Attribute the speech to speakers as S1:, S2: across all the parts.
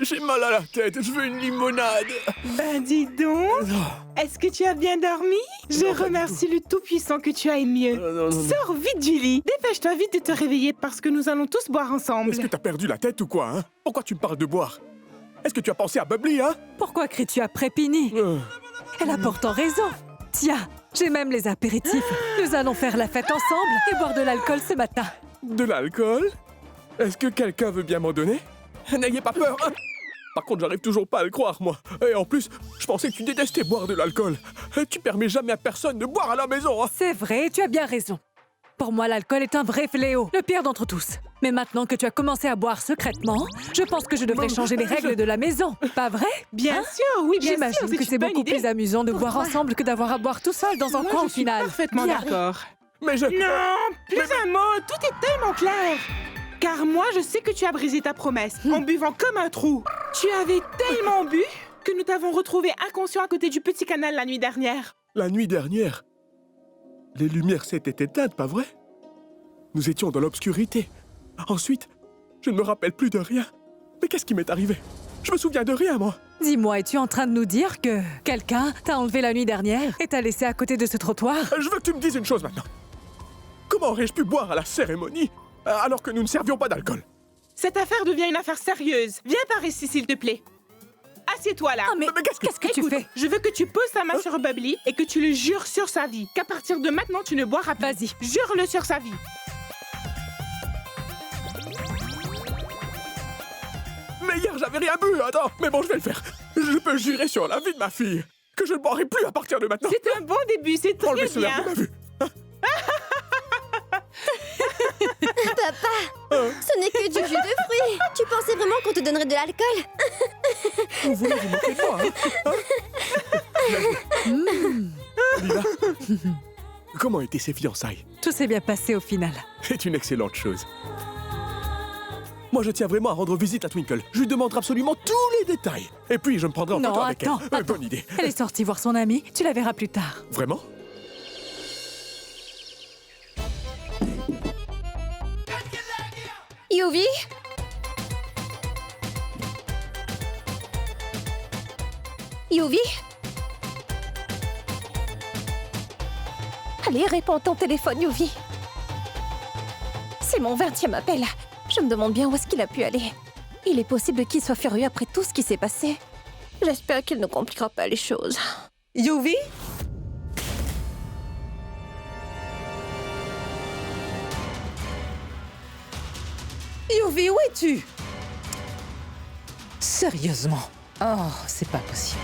S1: J'ai mal à la tête, je veux une limonade.
S2: Ben dis donc, est-ce que tu as bien dormi? Je remercie le Tout-Puissant que tu ailles mieux.
S1: Non.
S2: Sors vite du lit, dépêche-toi vite de te réveiller parce que nous allons tous boire ensemble.
S1: Est-ce que t'as perdu la tête ou quoi, hein? Pourquoi tu me parles de boire? Est-ce que tu as pensé à Bubbly, hein?
S3: Pourquoi cries-tu après Pini? Elle a pourtant raison. Tiens, j'ai même les apéritifs. Nous allons faire la fête ensemble et boire de l'alcool ce matin.
S1: De l'alcool? Est-ce que quelqu'un veut bien m'en donner? N'ayez pas peur, hein? Par contre, j'arrive toujours pas à le croire, moi. Et en plus, je pensais que tu détestais boire de l'alcool. Tu permets jamais à personne de boire à la maison, hein?
S3: C'est vrai, tu as bien raison. Pour moi, l'alcool est un vrai fléau, le pire d'entre tous. Mais maintenant que tu as commencé à boire secrètement, je pense que je devrais changer les règles de la maison. Pas vrai?
S2: Bien sûr, oui, bien sûr.
S3: J'imagine que c'est beaucoup plus amusant de boire ensemble que d'avoir à boire tout seul dans un coin au final.
S2: Parfaitement
S3: Bien.
S2: d'accord.
S1: Mais je...
S2: Non, plus un mot, tout est tellement clair. Car moi, je sais que tu as brisé ta promesse en buvant comme un trou. Tu avais tellement bu que nous t'avons retrouvé inconscient à côté du petit canal la nuit dernière.
S1: La nuit dernière, les lumières s'étaient éteintes, pas vrai? Nous étions dans l'obscurité. Ensuite, je ne me rappelle plus de rien. Mais qu'est-ce qui m'est arrivé? Je me souviens de rien, moi.
S3: Dis-moi, es-tu en train de nous dire que quelqu'un t'a enlevé la nuit dernière et t'a laissé à côté de ce trottoir?
S1: Je veux que tu me dises une chose maintenant. Comment aurais-je pu boire à la cérémonie alors que nous ne servions pas d'alcool?
S2: Cette affaire devient une affaire sérieuse. Viens par ici, s'il te plaît. Assieds-toi là.
S3: Ah, mais qu'est-ce que tu
S2: Écoute,
S3: fais?
S2: je veux que tu poses ta main sur Bubbly et que tu le jures sur sa vie. Qu'à partir de maintenant, tu ne boiras pas.
S3: Vas-y.
S2: Jure-le sur sa vie.
S1: Mais hier, j'avais rien bu, attends. Mais bon, je vais le faire. Je peux jurer sur la vie de ma fille que je ne boirai plus à partir de maintenant.
S2: C'est un bon début, c'est très
S1: Enlevez ce verre
S2: bien.
S1: de ma vue.
S4: Papa, ce n'est que du jus de fruits. Tu pensais vraiment qu'on te donnerait de l'alcool?
S1: Vous voulez vous moquer de moi, hein? Lila, comment étaient ses fiançailles?
S3: Tout s'est bien passé au final.
S1: C'est une excellente chose. Moi, je tiens vraiment à rendre visite à Twinkle. Je lui demanderai absolument tous les détails. Et puis, je me prendrai en photo
S3: Non,
S1: avec
S3: attends.
S1: elle. Bonne idée.
S3: Elle est sortie voir son amie, tu la verras plus tard.
S1: Vraiment?
S4: Yuvi? Yuvi? Allez, réponds ton téléphone, Yuvi. C'est mon 20e appel. Je me demande bien où est-ce qu'il a pu aller. Il est possible qu'il soit furieux après tout ce qui s'est passé. J'espère qu'il ne compliquera pas les choses.
S5: Yuvi? Yuvi, où es-tu? Sérieusement? Oh, c'est pas possible.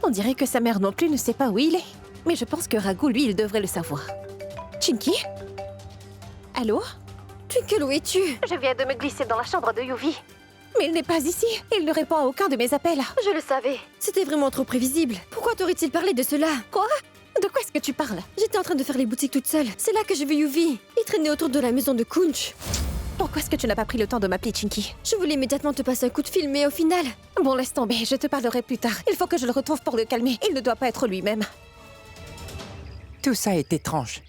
S4: On dirait que sa mère non plus ne sait pas où il est. Mais je pense que Raghu, lui, il devrait le savoir. Chinky? Allô? Twinkle, où es-tu? Je viens de me glisser dans la chambre de Yuvi. Mais il n'est pas ici. Il ne répond à aucun de mes appels. Je le savais. C'était vraiment trop prévisible. Pourquoi t'aurait-il parlé de cela? Quoi? De quoi est-ce que tu parles? J'étais en train de faire les boutiques toute seule. C'est là que j'ai vu Yuvi. Il traînait autour de la maison de Kunch. Pourquoi est-ce que tu n'as pas pris le temps de m'appeler, Chinky? Je voulais immédiatement te passer un coup de fil, mais au final... Bon, laisse tomber, je te parlerai plus tard. Il faut que je le retrouve pour le calmer. Il ne doit pas être lui-même.
S6: Tout ça est étrange.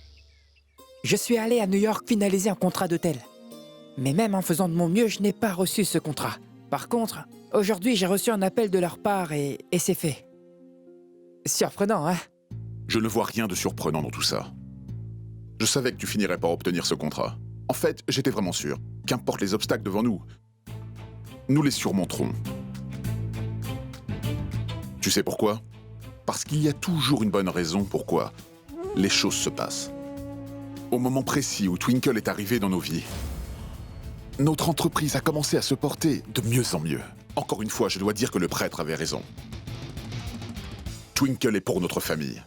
S6: Je suis allé à New York finaliser un contrat d'hôtel. Mais même en faisant de mon mieux, je n'ai pas reçu ce contrat. Par contre, aujourd'hui, j'ai reçu un appel de leur part et c'est fait. Surprenant, hein?
S7: Je ne vois rien de surprenant dans tout ça. Je savais que tu finirais par obtenir ce contrat. En fait, j'étais vraiment sûr. Qu'importe les obstacles devant nous, nous les surmonterons. Tu sais pourquoi? Parce qu'il y a toujours une bonne raison pourquoi les choses se passent. Au moment précis où Twinkle est arrivé dans nos vies, notre entreprise a commencé à se porter de mieux en mieux. Encore une fois, je dois dire que le prêtre avait raison. Twinkle est pour notre famille.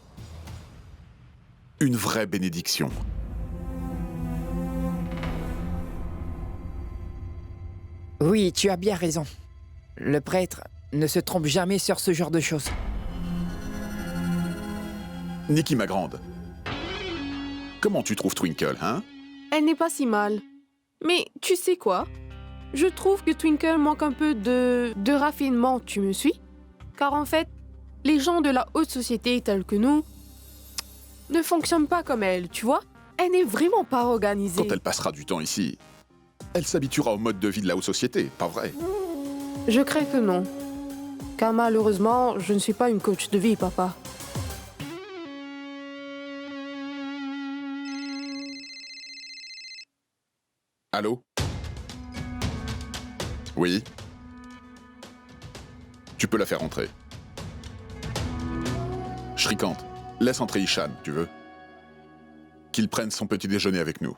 S7: Une vraie bénédiction.
S6: Oui, tu as bien raison. Le prêtre ne se trompe jamais sur ce genre de choses.
S7: Nikki, ma grande. Comment tu trouves Twinkle, hein?
S8: Elle n'est pas si mal. Mais tu sais quoi? Je trouve que Twinkle manque un peu de raffinement, tu me suis? Car en fait, les gens de la haute société tels que nous ne fonctionnent pas comme elle, tu vois? Elle n'est vraiment pas organisée.
S7: Quand elle passera du temps ici, elle s'habituera au mode de vie de la haute société, pas vrai?
S8: Je crains que non. Car malheureusement, je ne suis pas une coach de vie, papa.
S7: Allô? Oui? Tu peux la faire entrer. Shrikant, laisse entrer Ishan, tu veux? Qu'il prenne son petit déjeuner avec nous.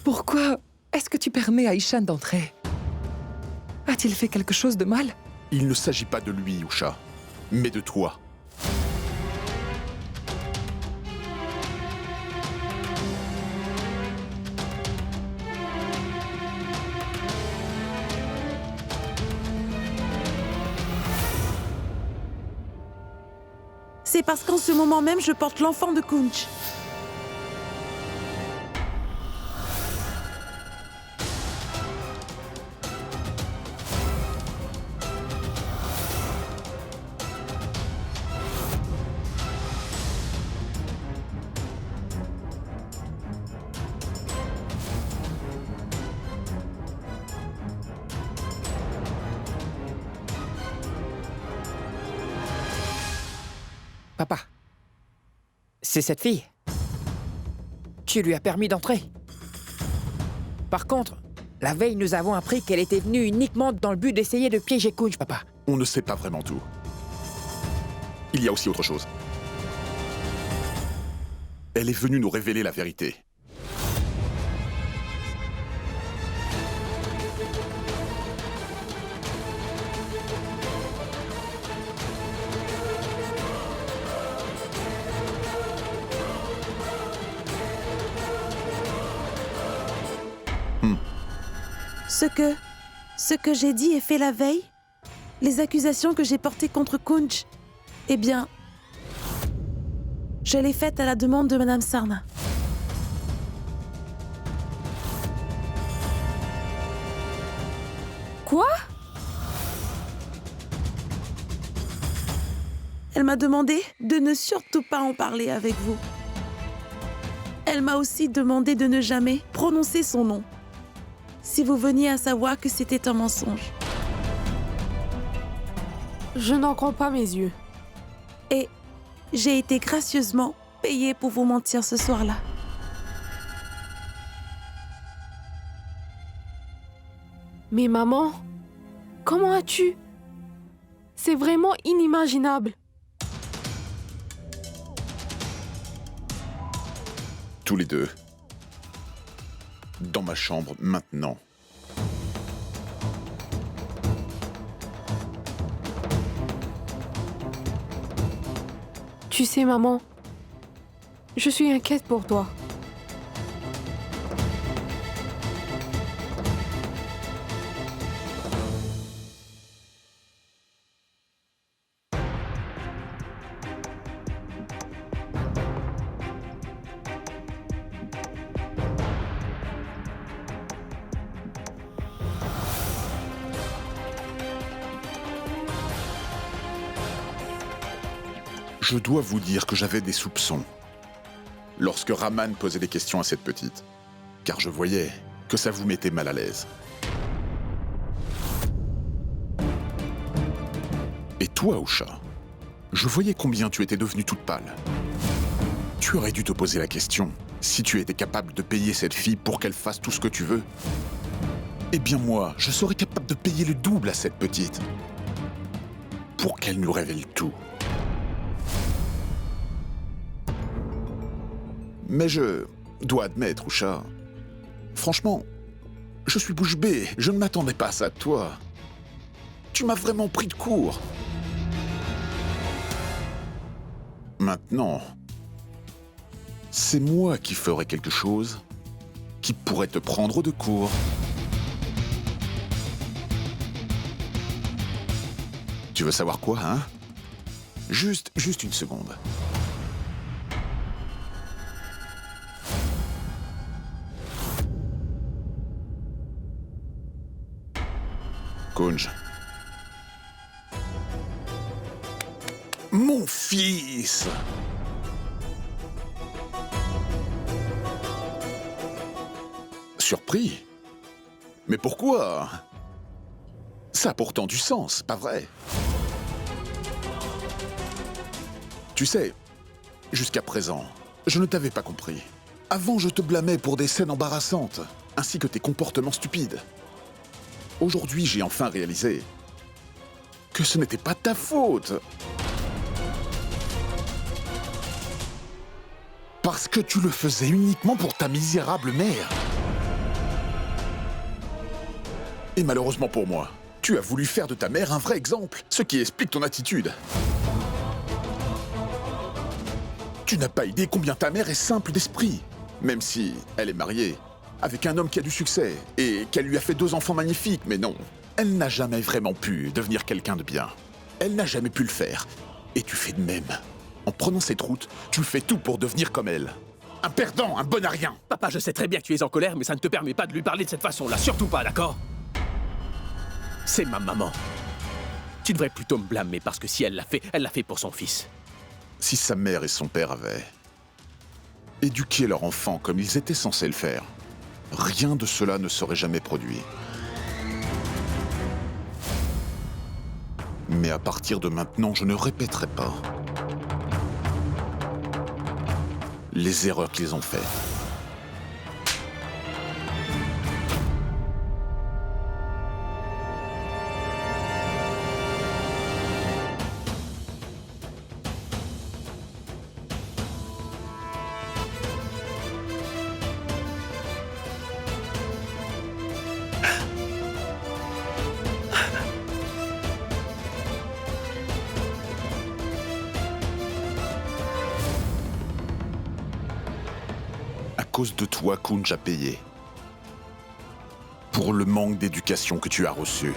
S5: Pourquoi est-ce que tu permets à Ishan d'entrer? A-t-il fait quelque chose de mal?
S7: Il ne s'agit pas de lui, Usha, mais de toi.
S9: C'est parce qu'en ce moment même, je porte l'enfant de Kunch.
S6: Papa, c'est cette fille. Tu lui as permis d'entrer. Par contre, la veille, nous avons appris qu'elle était venue uniquement dans le but d'essayer de piéger Kunch, papa.
S7: On ne sait pas vraiment tout. Il y a aussi autre chose. Elle est venue nous révéler la vérité.
S9: Ce que j'ai dit et fait la veille, les accusations que j'ai portées contre Kunch, eh bien, je l'ai faites à la demande de Madame Sarna.
S8: Quoi?
S9: Elle m'a demandé de ne surtout pas en parler avec vous. Elle m'a aussi demandé de ne jamais prononcer son nom, si vous veniez à savoir que c'était un mensonge.
S8: Je n'en crois pas mes yeux.
S9: Et j'ai été gracieusement payée pour vous mentir ce soir-là.
S8: Mais maman, comment as-tu? C'est vraiment inimaginable.
S7: Tous les deux. Dans ma chambre, maintenant.
S8: Tu sais, maman, je suis inquiète pour toi.
S7: Je dois vous dire que j'avais des soupçons lorsque Raman posait des questions à cette petite, car je voyais que ça vous mettait mal à l'aise. Et toi, Usha, je voyais combien tu étais devenue toute pâle. Tu aurais dû te poser la question, si tu étais capable de payer cette fille pour qu'elle fasse tout ce que tu veux. Eh bien moi, je serais capable de payer le double à cette petite, pour qu'elle nous révèle tout. Mais je dois admettre, Usha, franchement, je suis bouche bée, je ne m'attendais pas à ça de toi. Tu m'as vraiment pris de court. Maintenant, c'est moi qui ferai quelque chose qui pourrait te prendre de court. Tu veux savoir quoi, hein? Juste une seconde. Kunj. Mon fils! Surpris? Mais pourquoi? Ça a pourtant du sens, pas vrai? Tu sais, jusqu'à présent, je ne t'avais pas compris. Avant, je te blâmais pour des scènes embarrassantes, ainsi que tes comportements stupides. Aujourd'hui, j'ai enfin réalisé que ce n'était pas ta faute. Parce que tu le faisais uniquement pour ta misérable mère. Et malheureusement pour moi, tu as voulu faire de ta mère un vrai exemple, ce qui explique ton attitude. Tu n'as pas idée combien ta mère est simple d'esprit, même si elle est mariée avec un homme qui a du succès et qu'elle lui a fait 2 enfants magnifiques, mais non, elle n'a jamais vraiment pu devenir quelqu'un de bien. Elle n'a jamais pu le faire. Et tu fais de même. En prenant cette route, tu fais tout pour devenir comme elle. Un perdant, un bon à rien.
S1: Papa, je sais très bien que tu es en colère, mais ça ne te permet pas de lui parler de cette façon-là. Surtout pas, d'accord? C'est ma maman. Tu devrais plutôt me blâmer parce que si elle l'a fait pour son fils.
S7: Si sa mère et son père avaient éduqué leur enfant comme ils étaient censés le faire, rien de cela ne serait jamais produit. Mais à partir de maintenant, je ne répéterai pas les erreurs qu'ils ont faites. À cause de toi, Kunj a payé. Pour le manque d'éducation que tu as reçu.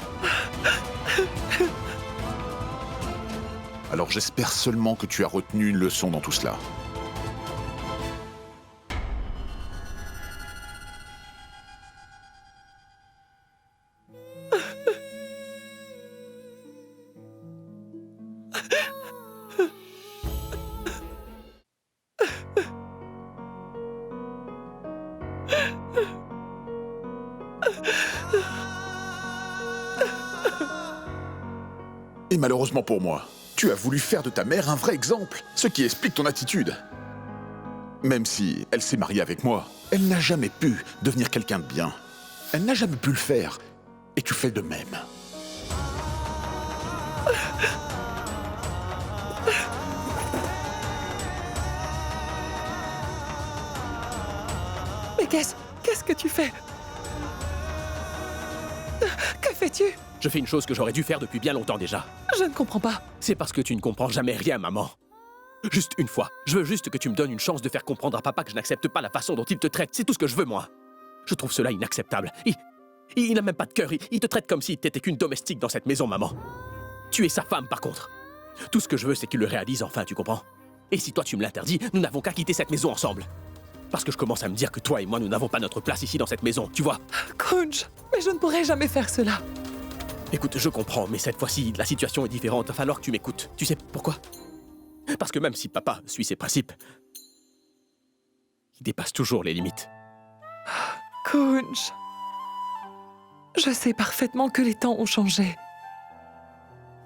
S7: Alors j'espère seulement que tu as retenu une leçon dans tout cela. Et malheureusement pour moi, tu as voulu faire de ta mère un vrai exemple, ce qui explique ton attitude. Même si elle s'est mariée avec moi, elle n'a jamais pu devenir quelqu'un de bien. Elle n'a jamais pu le faire. Et tu fais de même.
S5: Mais qu'est-ce que tu fais? Que fais-tu?
S1: Je fais une chose que j'aurais dû faire depuis bien longtemps déjà.
S5: Je ne comprends pas.
S1: C'est parce que tu ne comprends jamais rien, maman. Juste une fois. Je veux juste que tu me donnes une chance de faire comprendre à papa que je n'accepte pas la façon dont il te traite. C'est tout ce que je veux, moi. Je trouve cela inacceptable. Il n'a même pas de cœur. Il te traite comme si t'étais qu'une domestique dans cette maison, maman. Tu es sa femme, par contre. Tout ce que je veux, c'est qu'il le réalise enfin, tu comprends? Et si toi, tu me l'interdis, nous n'avons qu'à quitter cette maison ensemble. Parce que je commence à me dire que toi et moi, nous n'avons pas notre place ici dans cette maison, tu vois?
S5: Kunj, mais je ne pourrais jamais faire cela.
S1: Écoute, je comprends, mais cette fois-ci, la situation est différente. Il va falloir que tu m'écoutes. Tu sais pourquoi? Parce que même si papa suit ses principes, il dépasse toujours les limites.
S5: Kunj, je sais parfaitement que les temps ont changé.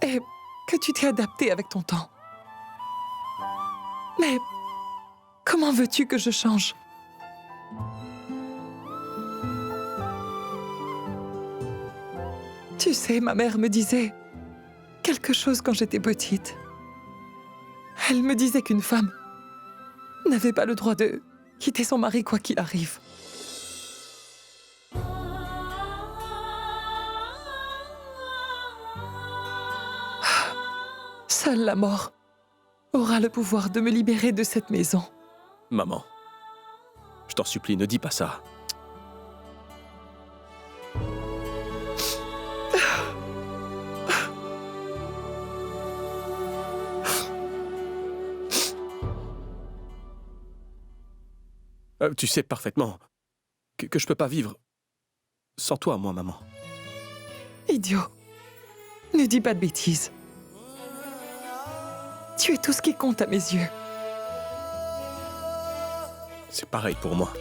S5: Et que tu t'es adapté avec ton temps. Mais comment veux-tu que je change? Tu sais, ma mère me disait quelque chose quand j'étais petite. Elle me disait qu'une femme n'avait pas le droit de quitter son mari quoi qu'il arrive. Seule la mort aura le pouvoir de me libérer de cette maison.
S1: Maman, je t'en supplie, ne dis pas ça. Tu sais parfaitement que je peux pas vivre sans toi, moi, maman.
S5: Idiot. Ne dis pas de bêtises. Tu es tout ce qui compte à mes yeux.
S1: C'est pareil pour moi.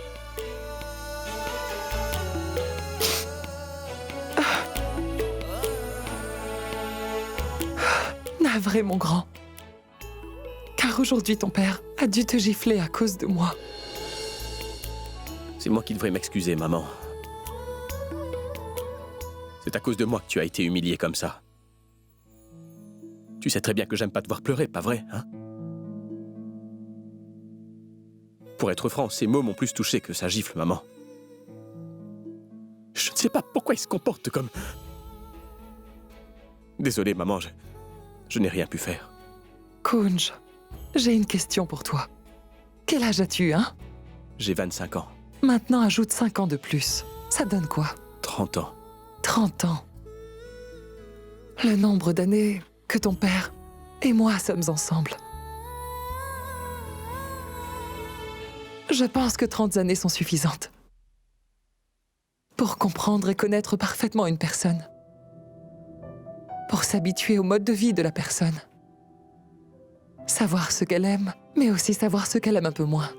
S5: Navré, mon grand. Car aujourd'hui, ton père a dû te gifler à cause de moi.
S1: C'est moi qui devrais m'excuser, maman. C'est à cause de moi que tu as été humiliée comme ça. Tu sais très bien que j'aime pas te voir pleurer, pas vrai, hein? Pour être franc, ces mots m'ont plus touché que sa gifle, maman. Je ne sais pas pourquoi il se comporte comme... Désolé, maman, je n'ai rien pu faire.
S5: Kunj, j'ai une question pour toi. Quel âge as-tu, hein?
S1: J'ai 25 ans.
S5: Maintenant, ajoute 5 ans de plus. Ça donne quoi?
S1: 30 ans.
S5: 30 ans. Le nombre d'années que ton père et moi sommes ensemble. Je pense que 30 années sont suffisantes pour comprendre et connaître parfaitement une personne. Pour s'habituer au mode de vie de la personne. Savoir ce qu'elle aime, mais aussi savoir ce qu'elle aime un peu moins.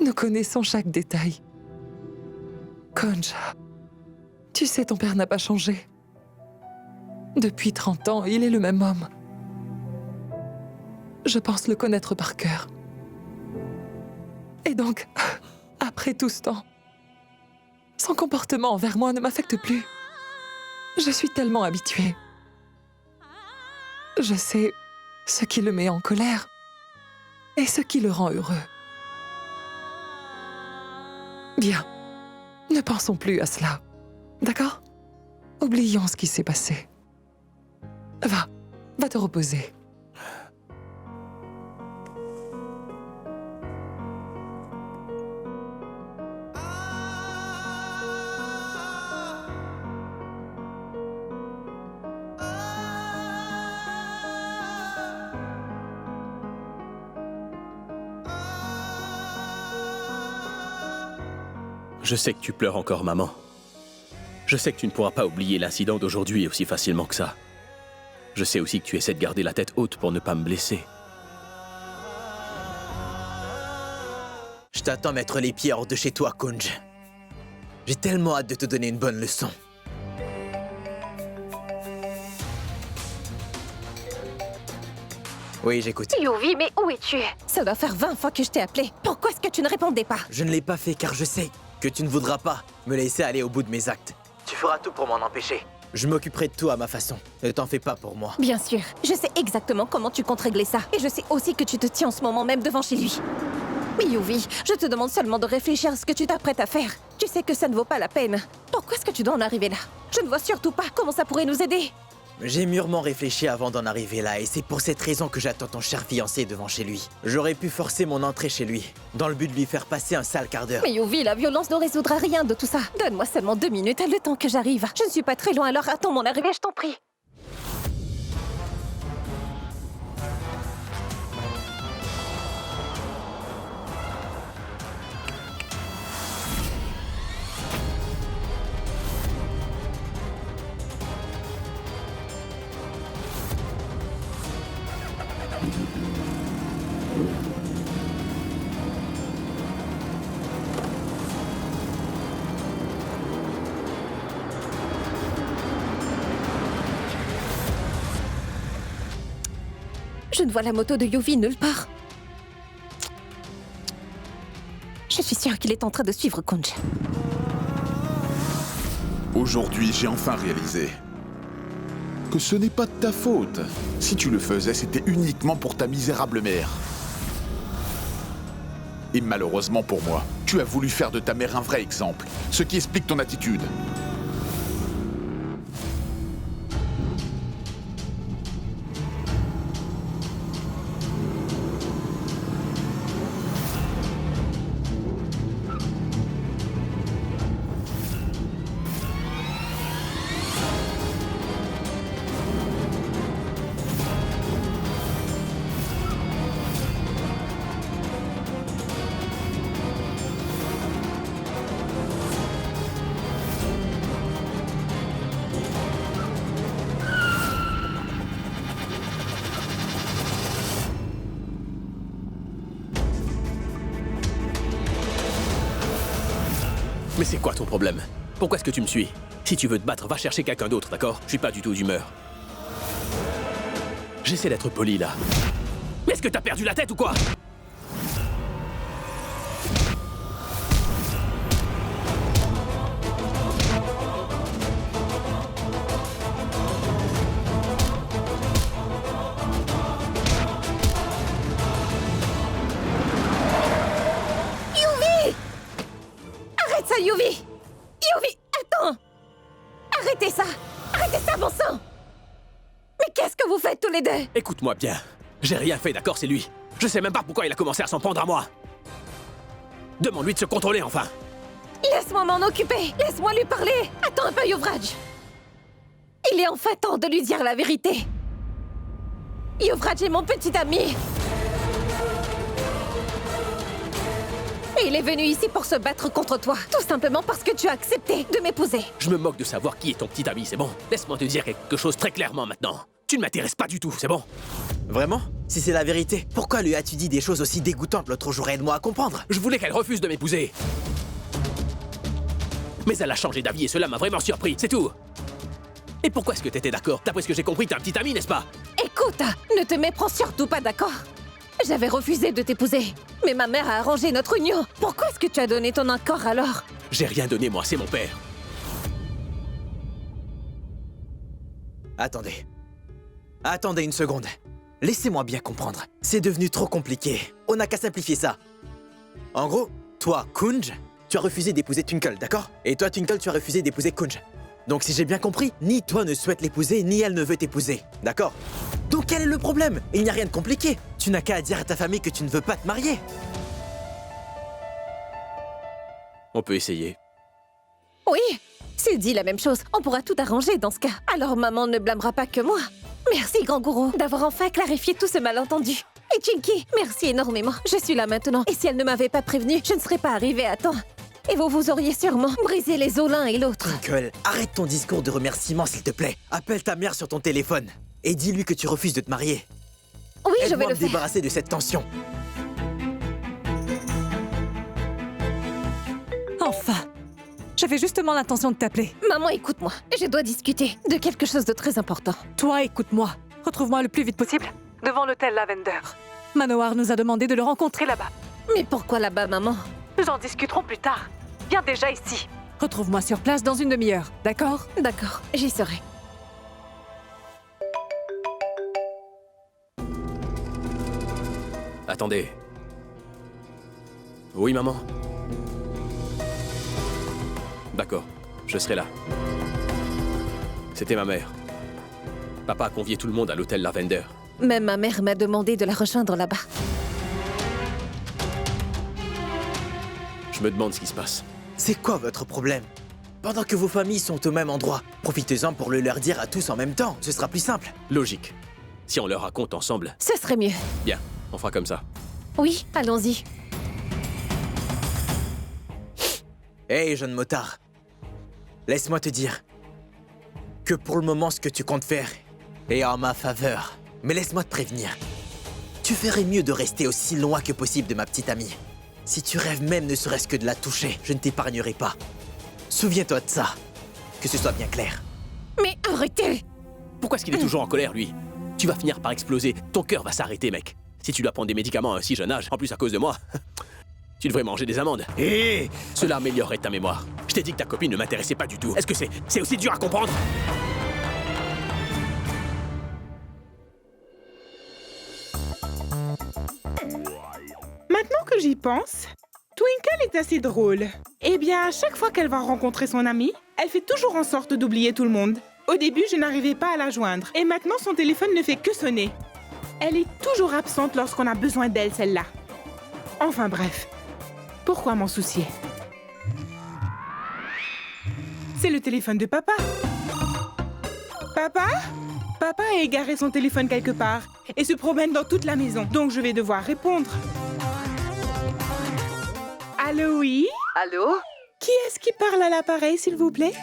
S5: Nous connaissons chaque détail. Kunj, tu sais, ton père n'a pas changé. Depuis 30 ans, il est le même homme. Je pense le connaître par cœur. Et donc, après tout ce temps, son comportement envers moi ne m'affecte plus. Je suis tellement habituée. Je sais ce qui le met en colère et ce qui le rend heureux. Bien, ne pensons plus à cela, d'accord? Oublions ce qui s'est passé. Va te reposer.
S1: Je sais que tu pleures encore, maman. Je sais que tu ne pourras pas oublier l'incident d'aujourd'hui aussi facilement que ça. Je sais aussi que tu essaies de garder la tête haute pour ne pas me blesser.
S10: Je t'attends mettre les pieds hors de chez toi, Kunj. J'ai tellement hâte de te donner une bonne leçon. Oui, j'écoute.
S4: Yuvi, mais où es-tu? Ça doit faire 20 fois que je t'ai appelé. Pourquoi est-ce que tu ne répondais pas?
S10: Je ne l'ai pas fait car je sais que tu ne voudras pas me laisser aller au bout de mes actes. Tu feras tout pour m'en empêcher. Je m'occuperai de tout à ma façon. Ne t'en fais pas pour moi.
S4: Bien sûr, je sais exactement comment tu comptes régler ça. Et je sais aussi que tu te tiens en ce moment même devant chez lui. Mais Yuvi, je te demande seulement de réfléchir à ce que tu t'apprêtes à faire. Tu sais que ça ne vaut pas la peine. Pourquoi est-ce que tu dois en arriver là? Je ne vois surtout pas comment ça pourrait nous aider.
S10: J'ai mûrement réfléchi avant d'en arriver là, et c'est pour cette raison que j'attends ton cher fiancé devant chez lui. J'aurais pu forcer mon entrée chez lui, dans le but de lui faire passer un sale quart d'heure.
S4: Mais Yuvi, la violence ne résoudra rien de tout ça. Donne-moi seulement 2 minutes, le temps que j'arrive. Je ne suis pas très loin, alors attends mon arrivée, je t'en prie. Je ne vois la moto de Yuvi nulle part. Je suis sûre qu'il est en train de suivre Kunj.
S7: Aujourd'hui, j'ai enfin réalisé que ce n'est pas de ta faute. Si tu le faisais, c'était uniquement pour ta misérable mère. Et malheureusement pour moi, tu as voulu faire de ta mère un vrai exemple, ce qui explique ton attitude.
S1: Mais c'est quoi ton problème? Pourquoi est-ce que tu me suis? Si tu veux te battre, va chercher quelqu'un d'autre, d'accord? Je suis pas du tout d'humeur. J'essaie d'être poli, là. Mais est-ce que t'as perdu la tête ou quoi?
S4: Arrête ça, Yuvi! Yuvi, attends! Arrêtez ça! Arrêtez ça, bon sang! Mais qu'est-ce que vous faites tous les deux?
S1: Écoute-moi bien. J'ai rien fait, d'accord, c'est lui. Je sais même pas pourquoi il a commencé à s'en prendre à moi. Demande-lui de se contrôler, enfin.
S4: Laisse-moi m'en occuper! Laisse-moi lui parler! Attends un peu, Yuvraj! Il est enfin temps de lui dire la vérité! Yuvraj est mon petit ami! Et il est venu ici pour se battre contre toi, tout simplement parce que tu as accepté de m'épouser.
S1: Je me moque de savoir qui est ton petit ami, c'est bon? Laisse-moi te dire quelque chose très clairement maintenant. Tu ne m'intéresses pas du tout, c'est bon?
S10: Vraiment? Si c'est la vérité, pourquoi lui as-tu dit des choses aussi dégoûtantes l'autre jour? Aide-moi à comprendre.
S1: Je voulais qu'elle refuse de m'épouser. Mais elle a changé d'avis et cela m'a vraiment surpris, c'est tout. Et pourquoi est-ce que t'étais d'accord? D'après ce que j'ai compris, t'es un petit ami, n'est-ce pas?
S4: Écoute, ne te méprends surtout pas, d'accord? J'avais refusé de t'épouser, mais ma mère a arrangé notre union. Pourquoi est-ce que tu as donné ton accord alors?
S1: J'ai rien donné, moi, c'est mon père.
S10: Attendez. Attendez une seconde. Laissez-moi bien comprendre. C'est devenu trop compliqué. On n'a qu'à simplifier ça. En gros, toi, Kunj, tu as refusé d'épouser Twinkle, d'accord? Et toi, Twinkle, tu as refusé d'épouser Kunj. Donc si j'ai bien compris, ni toi ne souhaites l'épouser, ni elle ne veut t'épouser, d'accord? Donc quel est le problème? Il n'y a rien de compliqué. Tu n'as qu'à dire à ta famille que tu ne veux pas te marier.
S1: On peut essayer.
S4: Oui, s'il dit la même chose, on pourra tout arranger dans ce cas. Alors maman ne blâmera pas que moi. Merci, grand gourou, d'avoir enfin clarifié tout ce malentendu. Et Chinky, merci énormément. Je suis là maintenant. Et si elle ne m'avait pas prévenue, je ne serais pas arrivée à temps. Et vous auriez sûrement brisé les os l'un et l'autre.
S10: Twinkle, arrête ton discours de remerciement, s'il te plaît. Appelle ta mère sur ton téléphone et dis-lui que tu refuses de te marier.
S4: Oui, je vais
S10: Aide-moi à
S4: le
S10: me
S4: faire.
S10: débarrasser de cette tension.
S3: Enfin! J'avais justement l'intention de t'appeler.
S4: Maman, écoute-moi. Je dois discuter de quelque chose de très important.
S3: Toi, écoute-moi. Retrouve-moi le plus vite possible devant l'hôtel Lavender. Manohar nous a demandé de le rencontrer là-bas.
S4: Mais pourquoi là-bas, maman?
S3: Nous en discuterons plus tard. Viens déjà ici. Retrouve-moi sur place dans une demi-heure, d'accord?
S4: D'accord, j'y serai.
S1: Attendez. Oui, maman? D'accord, je serai là. C'était ma mère. Papa a convié tout le monde à l'hôtel Lavender.
S4: Même ma mère m'a demandé de la rejoindre là-bas.
S1: Je me demande ce qui se passe.
S10: C'est quoi votre problème? Pendant que vos familles sont au même endroit, profitez-en pour le leur dire à tous en même temps. Ce sera plus simple.
S1: Logique. Si on leur raconte ensemble.
S4: Ce serait mieux.
S1: Bien, on fera comme ça.
S4: Oui, allons-y.
S10: Hey, jeune motard. Laisse-moi te dire que pour le moment, ce que tu comptes faire est en ma faveur. Mais laisse-moi te prévenir. Tu ferais mieux de rester aussi loin que possible de ma petite amie. Si tu rêves même ne serait-ce que de la toucher, je ne t'épargnerai pas. Souviens-toi de ça. Que ce soit bien clair.
S4: Mais arrêtez!
S1: Pourquoi est-ce qu'il est toujours en colère, lui? Tu vas finir par exploser. Ton cœur va s'arrêter, mec. Si tu dois prendre des médicaments à un si jeune âge, en plus à cause de moi, tu devrais manger des amandes. Et cela améliorerait ta mémoire. Je t'ai dit que ta copine ne m'intéressait pas du tout. Est-ce que c'est aussi dur à comprendre?
S2: Maintenant que j'y pense, Twinkle est assez drôle. Eh bien, à chaque fois qu'elle va rencontrer son amie, elle fait toujours en sorte d'oublier tout le monde. Au début, je n'arrivais pas à la joindre. Et maintenant, son téléphone ne fait que sonner. Elle est toujours absente lorsqu'on a besoin d'elle, celle-là. Enfin bref, pourquoi m'en soucier? C'est le téléphone de papa. Papa? Papa a égaré son téléphone quelque part et se promène dans toute la maison. Donc je vais devoir répondre. Allô, oui?
S5: Allô?
S2: Qui est-ce qui parle à l'appareil, s'il vous plaît?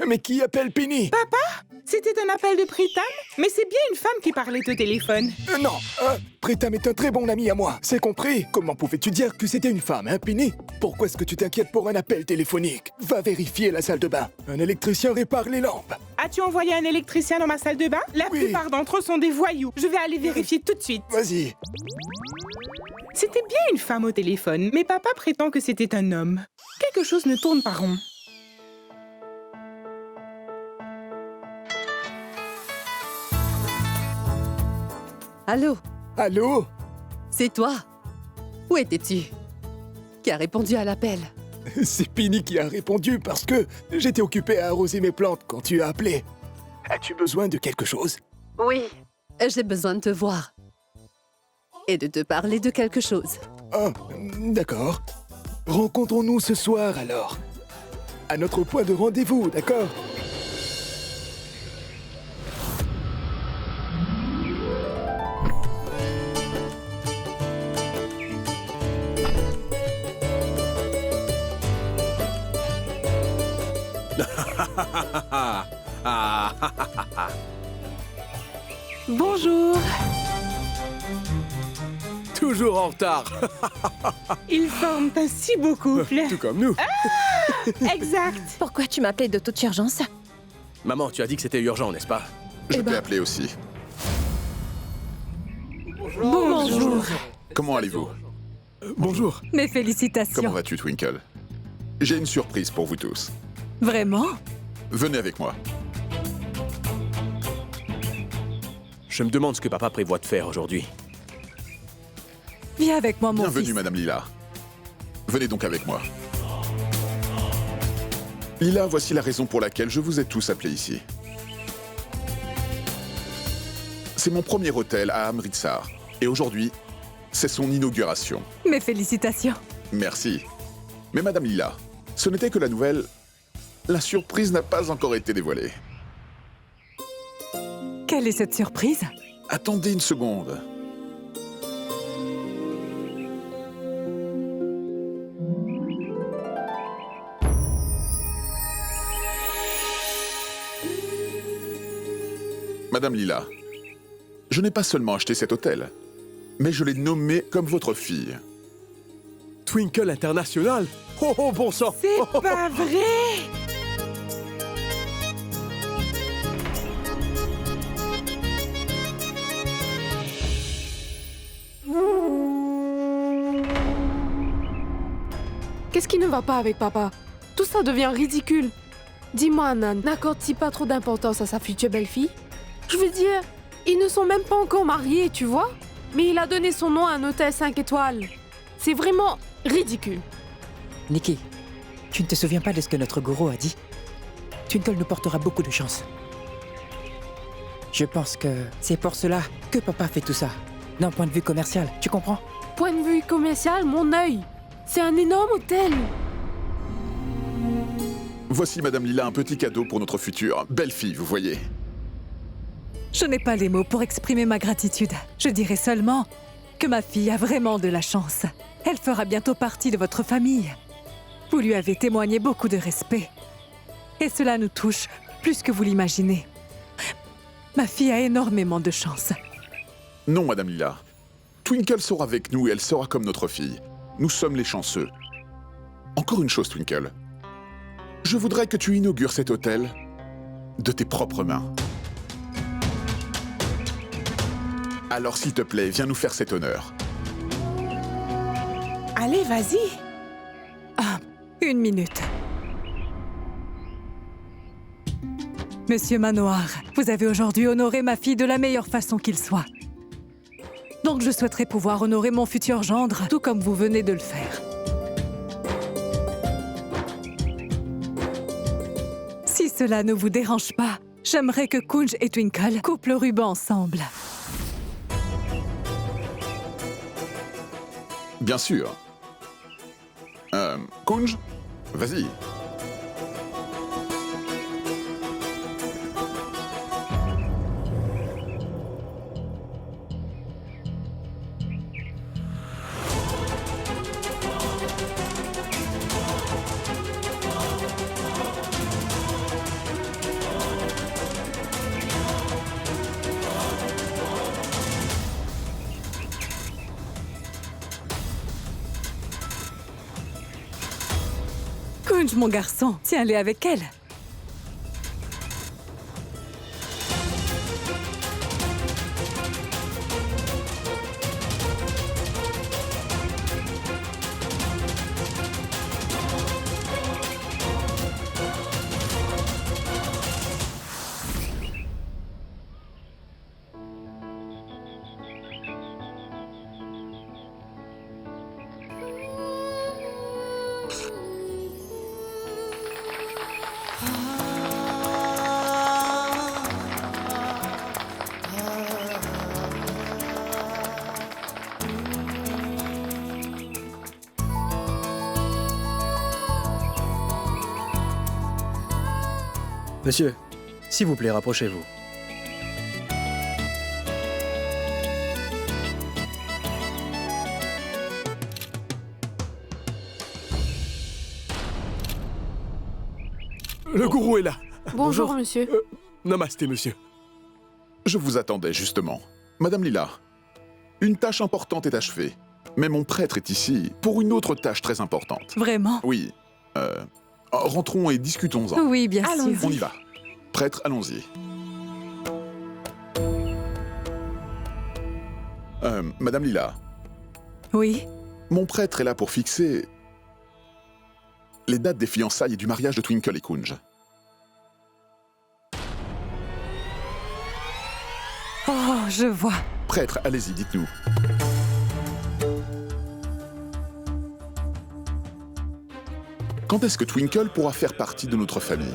S11: Mais qui appelle Penny?
S2: Papa? C'était un appel de Pritam? Mais c'est bien une femme qui parlait au téléphone.
S11: Non, Pritam est un très bon ami à moi, c'est compris? Comment pouvais-tu dire que c'était une femme, hein, Penny? Pourquoi est-ce que tu t'inquiètes pour un appel téléphonique? Va vérifier la salle de bain. Un électricien répare les lampes.
S2: As-tu envoyé un électricien dans ma salle de bain? La
S11: Oui.
S2: plupart d'entre eux sont des voyous. Je vais aller vérifier tout de suite.
S11: Vas-y.
S2: C'était bien une femme au téléphone, mais papa prétend que c'était un homme. Quelque chose ne tourne pas rond.
S5: Allô?
S11: Allô?
S5: C'est toi? Où étais-tu? Qui a répondu à l'appel?
S11: C'est Penny qui a répondu parce que j'étais occupé à arroser mes plantes quand tu as appelé. As-tu besoin de quelque chose?
S5: Oui. J'ai besoin de te voir. Et de te parler de quelque chose.
S11: Ah, d'accord. Rencontrons-nous ce soir alors. À notre point de rendez-vous, d'accord?
S2: Bonjour.
S1: Toujours en retard.
S2: Ils forment un si beau couple.
S1: Tout comme nous.
S2: Exact.
S4: Pourquoi tu m'appelais de toute urgence?
S1: Maman, tu as dit que c'était urgent, n'est-ce pas?
S7: Je t'ai appelé aussi.
S2: Bonjour.
S7: Comment allez-vous?
S1: Bonjour.
S3: Mes félicitations.
S7: Comment vas-tu, Twinkle? J'ai une surprise pour vous tous.
S3: Vraiment?
S7: Venez avec moi.
S1: Je me demande ce que papa prévoit de faire aujourd'hui.
S3: Viens avec moi, mon
S7: Bienvenue,
S3: fils.
S7: Madame Lila. Venez donc avec moi. Lila, voici la raison pour laquelle je vous ai tous appelés ici. C'est mon premier hôtel à Amritsar. Et aujourd'hui, c'est son inauguration.
S3: Mes félicitations.
S7: Merci. Mais Madame Lila, ce n'était que la nouvelle. La surprise n'a pas encore été dévoilée.
S3: Quelle est cette surprise?
S7: Attendez une seconde. Madame Lila, je n'ai pas seulement acheté cet hôtel, mais je l'ai nommé comme votre fille.
S1: Twinkle International? Oh, oh, bon sang!
S2: C'est pas vrai.
S8: Qu'est-ce qui ne va pas avec papa? Tout ça devient ridicule. Dis-moi, Nan, n'accorde-t-il pas trop d'importance à sa future belle-fille? Je veux dire, ils ne sont même pas encore mariés, tu vois? Mais il a donné son nom à un hôtel 5 étoiles. C'est vraiment ridicule.
S6: Nikki, tu ne te souviens pas de ce que notre gourou a dit? Twinkle nous portera beaucoup de chance. Je pense que c'est pour cela que papa fait tout ça. D'un point de vue commercial, tu comprends?
S8: Point de vue commercial, mon œil. C'est un énorme hôtel.
S7: Voici, Madame Lila, un petit cadeau pour notre future belle-fille, vous voyez.
S3: Je n'ai pas les mots pour exprimer ma gratitude. Je dirais seulement que ma fille a vraiment de la chance. Elle fera bientôt partie de votre famille. Vous lui avez témoigné beaucoup de respect. Et cela nous touche plus que vous l'imaginez. Ma fille a énormément de chance.
S7: Non, Madame Lila. Twinkle sera avec nous et elle sera comme notre fille. Nous sommes les chanceux. Encore une chose, Twinkle. Je voudrais que tu inaugures cet hôtel de tes propres mains. Alors, s'il te plaît, viens nous faire cet honneur.
S2: Allez, vas-y.
S3: Ah, une minute. Monsieur Manoir, vous avez aujourd'hui honoré ma fille de la meilleure façon qu'il soit. Donc je souhaiterais pouvoir honorer mon futur gendre, tout comme vous venez de le faire. Si cela ne vous dérange pas, j'aimerais que Kunj et Twinkle coupent le ruban ensemble.
S7: Bien sûr. Kunj, vas-y.
S3: Kunj, mon garçon, tiens-les avec elle.
S12: Monsieur, s'il vous plaît, rapprochez-vous.
S1: Le gourou est là.
S8: Bonjour, monsieur.
S1: Namasté, monsieur.
S7: Je vous attendais, justement. Madame Lila, une tâche importante est achevée. Mais mon prêtre est ici pour une autre tâche très importante.
S3: Vraiment?
S7: Oui. Rentrons et discutons-en.
S3: Oui, bien sûr.
S7: On y va. Prêtre, allons-y. Madame Lila.
S3: Oui?
S7: Mon prêtre est là pour fixer les dates des fiançailles et du mariage de Twinkle et Kunj.
S3: Oh, je vois.
S7: Prêtre, allez-y, dites-nous. Quand est-ce que Twinkle pourra faire partie de notre famille?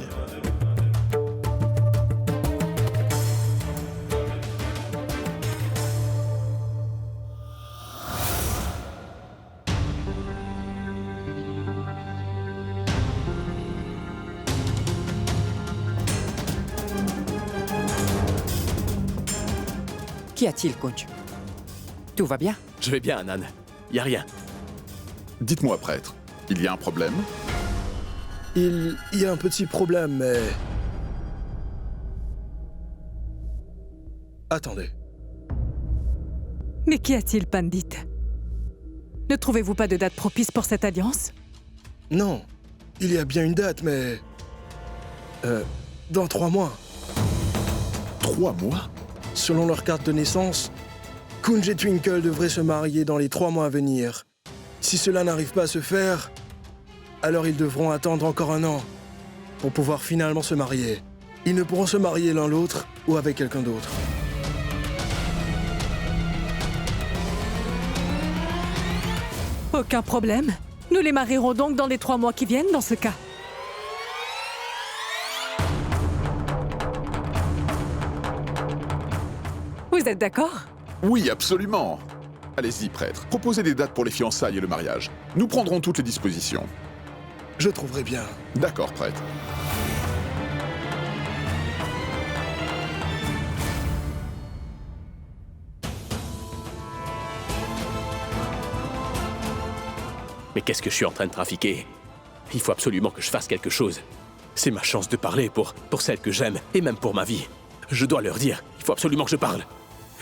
S6: Qu'y a-t-il, Kunj? Tout va bien?
S1: Je vais bien, Anan. Y a rien.
S7: Dites-moi, prêtre, il y a un problème?
S12: Il y a un petit problème, mais... Attendez.
S3: Mais qu'y a-t-il, Pandit? Ne trouvez-vous pas de date propice pour cette alliance?
S12: Non, il y a bien une date, mais... dans 3 mois.
S7: 3 mois?
S12: Selon leur carte de naissance, Kunj et Twinkle devraient se marier dans les 3 mois à venir. Si cela n'arrive pas à se faire, alors ils devront attendre encore 1 an pour pouvoir finalement se marier. Ils ne pourront se marier l'un l'autre ou avec quelqu'un d'autre.
S3: Aucun problème. Nous les marierons donc dans les 3 mois qui viennent, dans ce cas. Vous êtes d'accord?
S7: Oui, absolument. Allez-y, prêtre. Proposez des dates pour les fiançailles et le mariage. Nous prendrons toutes les dispositions.
S12: Je trouverai bien.
S7: D'accord, prêtre.
S1: Mais qu'est-ce que je suis en train de trafiquer? Il faut absolument que je fasse quelque chose. C'est ma chance de parler pour celle que j'aime, et même pour ma vie. Je dois leur dire, il faut absolument que je parle.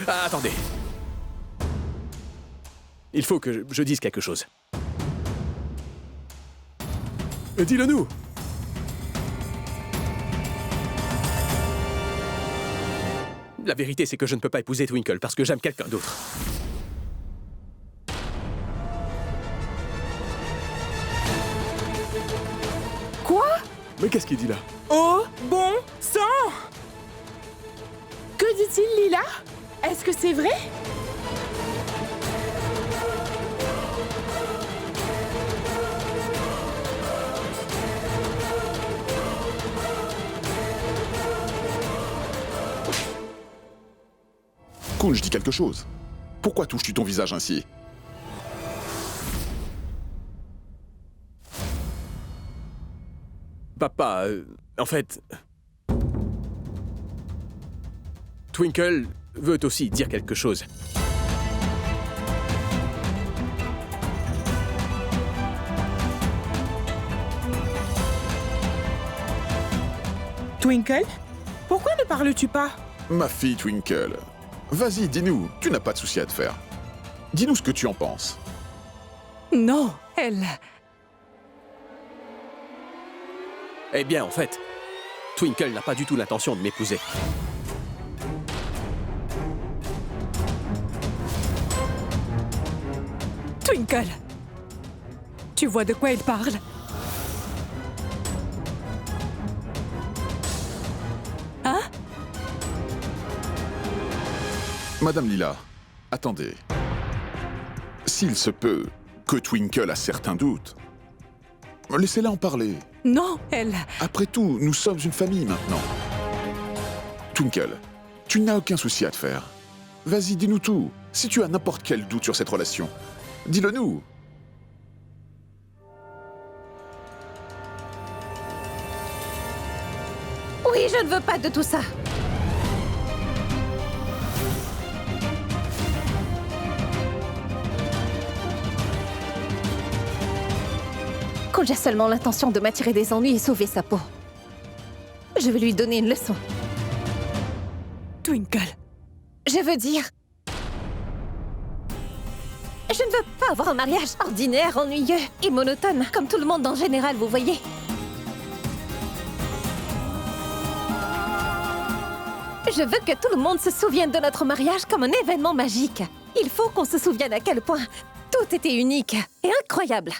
S1: Ah, attendez. Il faut que je dise quelque chose. Dis-le-nous. La vérité, c'est que je ne peux pas épouser Twinkle parce que j'aime quelqu'un d'autre.
S2: Quoi?
S1: Mais qu'est-ce qu'il dit là?
S2: Oh, bon sang! Que dit-il, Lila? Est-ce que c'est vrai?
S7: Kunj dit quelque chose. Pourquoi touches-tu ton visage ainsi?
S1: Papa, en fait... Twinkle veut aussi dire quelque chose.
S2: Twinkle? Pourquoi ne parles-tu pas?
S7: Ma fille Twinkle, vas-y, dis-nous, tu n'as pas de souci à te faire. Dis-nous ce que tu en penses.
S3: Non, elle...
S1: Eh bien, en fait, Twinkle n'a pas du tout l'intention de m'épouser.
S3: Twinkle! Tu vois de quoi il parle? Hein?
S7: Madame Lila, attendez. S'il se peut que Twinkle a certains doutes, laissez-la en parler.
S3: Non, elle...
S7: Après tout, nous sommes une famille maintenant. Twinkle, tu n'as aucun souci à te faire. Vas-y, dis-nous tout. Si tu as n'importe quel doute sur cette relation, dis-le nous.
S4: Oui, je ne veux pas de tout ça. Kunj a seulement l'intention de m'attirer des ennuis et sauver sa peau. Je vais lui donner une leçon.
S3: Twinkle...
S4: Je veux dire... Je ne veux pas avoir un mariage ordinaire, ennuyeux et monotone, comme tout le monde en général, vous voyez. Je veux que tout le monde se souvienne de notre mariage comme un événement magique. Il faut qu'on se souvienne à quel point tout était unique et incroyable.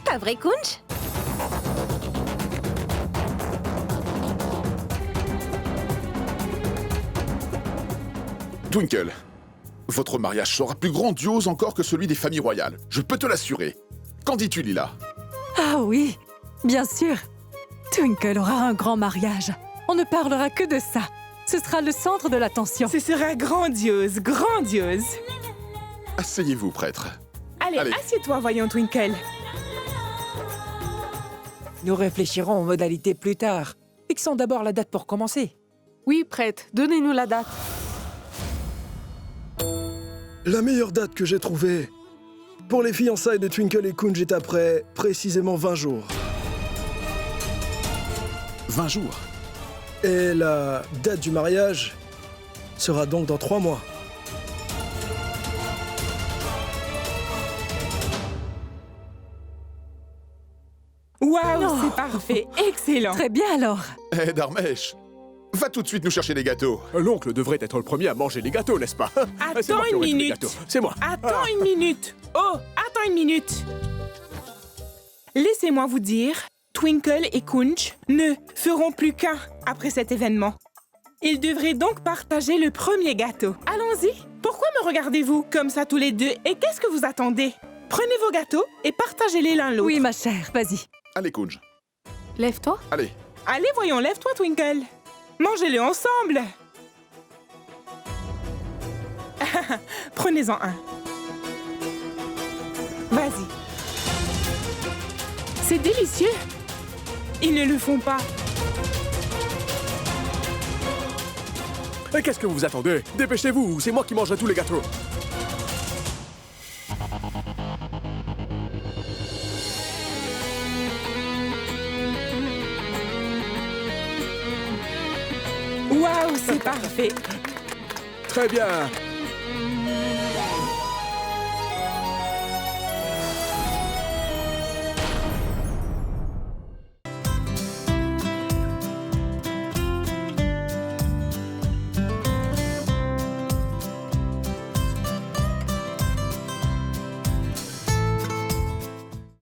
S4: Pas vrai, Kunj?
S7: Twinkle, votre mariage sera plus grandiose encore que celui des familles royales. Je peux te l'assurer. Qu'en dis-tu, Lila?
S3: Ah oui, bien sûr. Twinkle aura un grand mariage. On ne parlera que de ça. Ce sera le centre de l'attention.
S2: Ce sera grandiose, grandiose.
S7: Asseyez-vous, prêtre.
S2: Allez. Assieds-toi, voyons, Twinkle.
S6: Nous réfléchirons aux modalités plus tard. Fixons d'abord la date pour commencer.
S8: Oui, prêtre, donnez-nous la date.
S12: La meilleure date que j'ai trouvée pour les fiançailles de Twinkle et Kunj est après précisément 20 jours.
S7: 20 jours?
S12: Et la date du mariage sera donc dans 3 mois.
S2: Waouh, c'est parfait, excellent.
S3: Très bien alors.
S7: Eh, Dharmesh, va tout de suite nous chercher des gâteaux.
S1: L'oncle devrait être le premier à manger les gâteaux, n'est-ce pas? C'est
S2: Attends
S1: moi qui
S2: une
S1: aurai tous les
S2: minute.
S1: gâteaux. C'est moi.
S2: Attends une minute. Oh, attends une minute. Laissez-moi vous dire, Twinkle et Kunj ne feront plus qu'un après cet événement. Ils devraient donc partager le premier gâteau. Allons-y. Pourquoi me regardez-vous comme ça tous les deux? Et qu'est-ce que vous attendez? Prenez vos gâteaux et partagez-les l'un l'autre.
S3: Oui, ma chère, vas-y.
S7: Allez, Kunj.
S8: Lève-toi.
S7: Allez.
S2: Allez, voyons, lève-toi, Twinkle. Mangez-le ensemble. Prenez-en un. Vas-y. C'est délicieux. Ils ne le font pas.
S1: Qu'est-ce que vous attendez? Dépêchez-vous, c'est moi qui mangerai tous les gâteaux.
S2: Waouh, c'est parfait.
S1: Très bien.